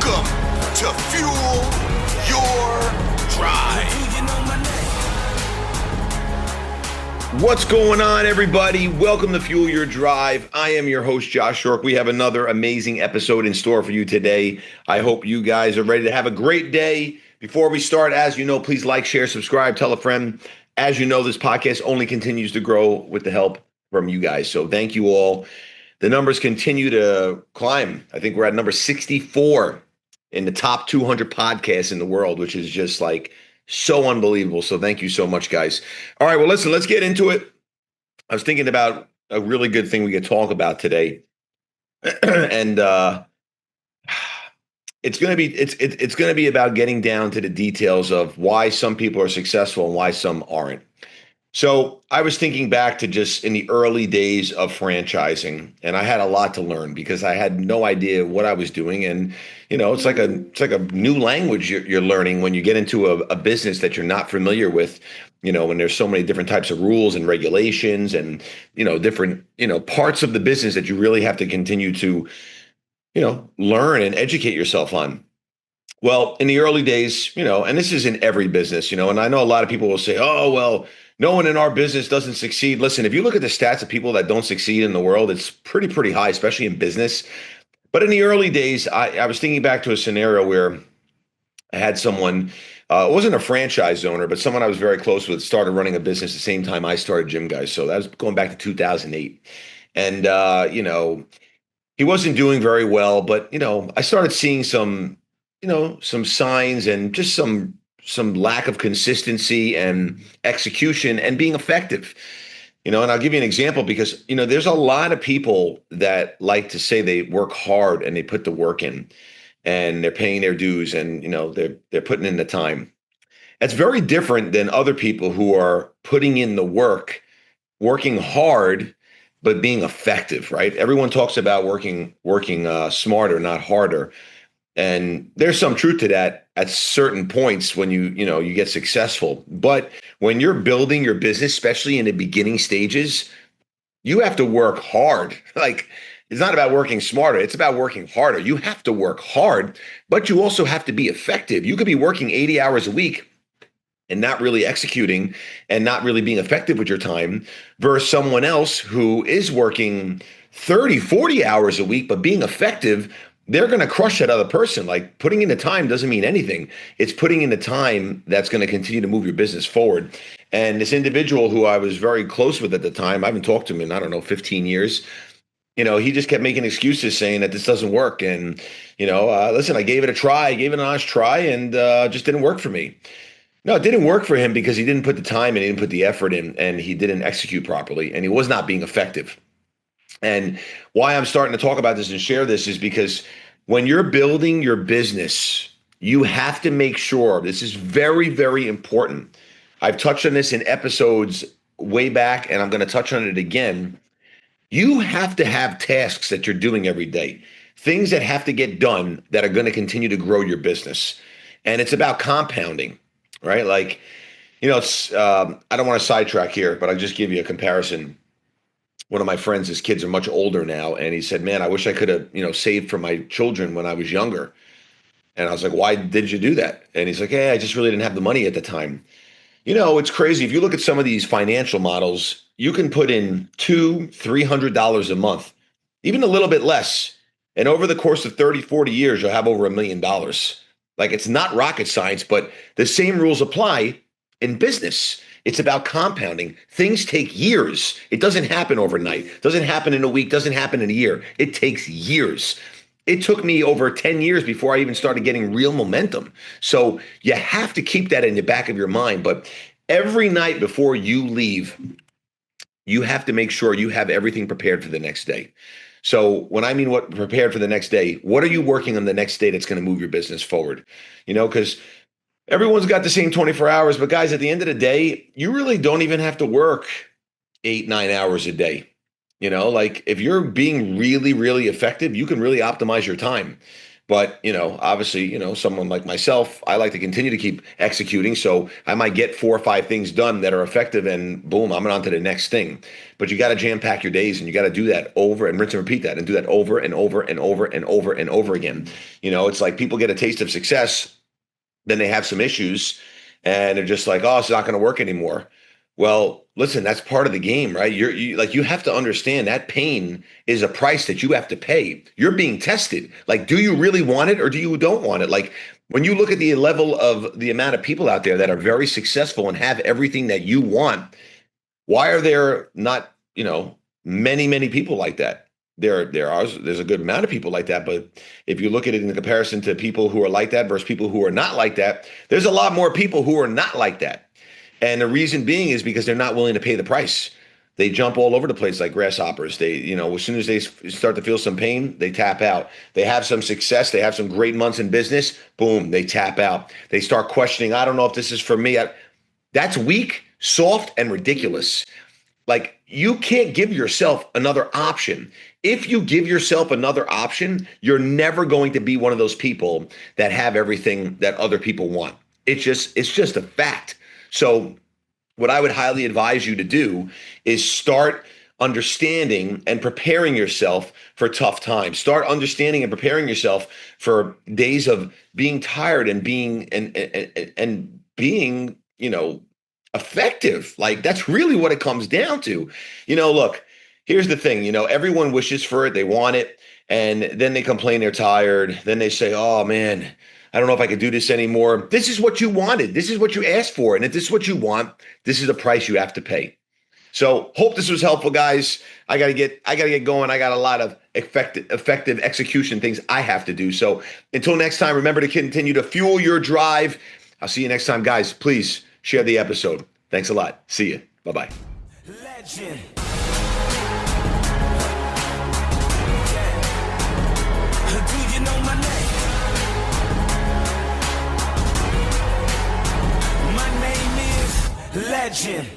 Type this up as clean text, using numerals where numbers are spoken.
Welcome to Fuel Your Drive. What's going on, everybody? Welcome to Fuel Your Drive. I am your host, Josh York. We have another amazing episode in store for you today. I hope you guys are ready to have a great day. Before we start, as you know, please like, share, subscribe, tell a friend. As you know, this podcast only continues to grow with the help from you guys. So thank you all. The numbers continue to climb. I think we're at number 64 in the top 200 podcasts in the world, which is just like so unbelievable. So thank you so much, guys. All right, well, listen, let's get into it. I was thinking about a really good thing we could talk about today. And it's going to be about getting down to the details of why some people are successful and why some aren't. So I was thinking back to just in the early days of franchising, and I had a lot to learn because I had no idea what I was doing. And, you know, it's like a new language you're learning when you get into a business that you're not familiar with, you know, when there's so many different types of rules and regulations and, you know, different, you know, parts of the business that you really have to continue to, you know, learn and educate yourself on. Well, in the early days, you know, and this is in every business, you know, and I know a lot of people will say, oh, well, no one in our business doesn't succeed. Listen, if you look at the stats of people that don't succeed in the world, it's pretty high, especially in business. But in the early days, I was thinking back to a scenario where I had someone, it wasn't a franchise owner, but someone I was very close with started running a business the same time I started Gym Guys. So that was going back to 2008. And, you know, he wasn't doing very well, but, you know, I started seeing some, you know, some signs and just some lack of consistency and execution and being effective, you know, and I'll give you an example because, you know, there's a lot of people that like to say they work hard and they put the work in and they're paying their dues and, you know, they're putting in the time. That's very different than other people who are putting in the work, working hard, but being effective, right? Everyone talks about working smarter, not harder. And there's some truth to that at certain points when you get successful. But when you're building your business, especially in the beginning stages, you have to work hard. Like, it's not about working smarter. It's about working harder. You have to work hard, but you also have to be effective. You could be working 80 hours a week and not really executing and not really being effective with your time versus someone else who is working 30, 40 hours a week, but being effective. They're going to crush that other person. Like, putting in the time doesn't mean anything. It's putting in the time that's going to continue to move your business forward. And this individual who I was very close with at the time, I haven't talked to him in, I don't know, 15 years. You know, he just kept making excuses saying that this doesn't work. And, you know, listen, I gave it a try, I gave it an honest try, and just didn't work for me. No, it didn't work for him because he didn't put the time and he didn't put the effort in and he didn't execute properly and he was not being effective. And why I'm starting to talk about this and share this is because when you're building your business, you have to make sure, this is very, very important. I've touched on this in episodes way back, and I'm going to touch on it again. You have to have tasks that you're doing every day, things that have to get done that are going to continue to grow your business. And it's about compounding, right? Like, you know, it's I don't want to sidetrack here, but I'll just give you a comparison. One of my friends, his kids are much older now, and he said, man, I wish I could have, you know, saved for my children when I was younger. And I was like, why did you do that? And he's like, hey, I just really didn't have the money at the time. You know, it's crazy. If you look at some of these financial models, you can put in $200-$300 a month, even a little bit less. And over the course of 30, 40 years, you'll have over $1 million. Like, it's not rocket science, but the same rules apply in business. It's about compounding. Things take years. It doesn't happen overnight. It doesn't happen in a week. Doesn't happen in a year. It takes years. It took me over 10 years before I even started getting real momentum. So you have to keep that in the back of your mind. But every night before you leave, you have to make sure you have everything prepared for the next day. So when I mean what prepared for the next day, what are you working on the next day that's going to move your business forward? You know, because everyone's got the same 24 hours, but guys, at the end of the day, you really don't even have to work 8-9 hours a day. You know, like, if you're being really, really effective, you can really optimize your time. But, obviously, someone like myself, I like to continue to keep executing. So I might get 4 or 5 things done that are effective and boom, I'm on to the next thing. But you got to jam pack your days and you got to do that over and rinse and repeat that and do that over and over and over and over and over again. It's like people get a taste of success, then they have some issues and they're just like, oh, it's not going to work anymore. Well, listen, that's part of the game, right? You have to understand that pain is a price that you have to pay. You're being tested. Like, do you really want it or do you don't want it? Like, when you look at the level of the amount of people out there that are very successful and have everything that you want, why are there not, many, many people like that? There's a good amount of people like that, but if you look at it in comparison to people who are like that versus people who are not like that, there's a lot more people who are not like that. And the reason being is because they're not willing to pay the price. They jump all over the place like grasshoppers. They, as soon as they start to feel some pain, they tap out. They have some success. They have some great months in business. Boom, they tap out. They start questioning, I don't know if this is for me. That's weak, soft, and ridiculous. Like, you can't give yourself another option. If you give yourself another option, you're never going to be one of those people that have everything that other people want. It's just a fact. So what I would highly advise you to do is start understanding and preparing yourself for tough times. Start understanding and preparing yourself for days of being tired and being being, effective. Like, that's really what it comes down to. Look, here's the thing, everyone wishes for it, they want it, and then they complain they're tired. Then they say, oh man, I don't know if I could do this anymore. This is what you wanted. This is what you asked for. And if this is what you want, this is the price you have to pay. So hope this was helpful, guys. I gotta get going. I got a lot of effective execution things I have to do. So until next time, remember to continue to fuel your drive. I'll see you next time, guys. Please share the episode. Thanks a lot. See you. Bye-bye. Legend. Do you know my name? My name is Legend.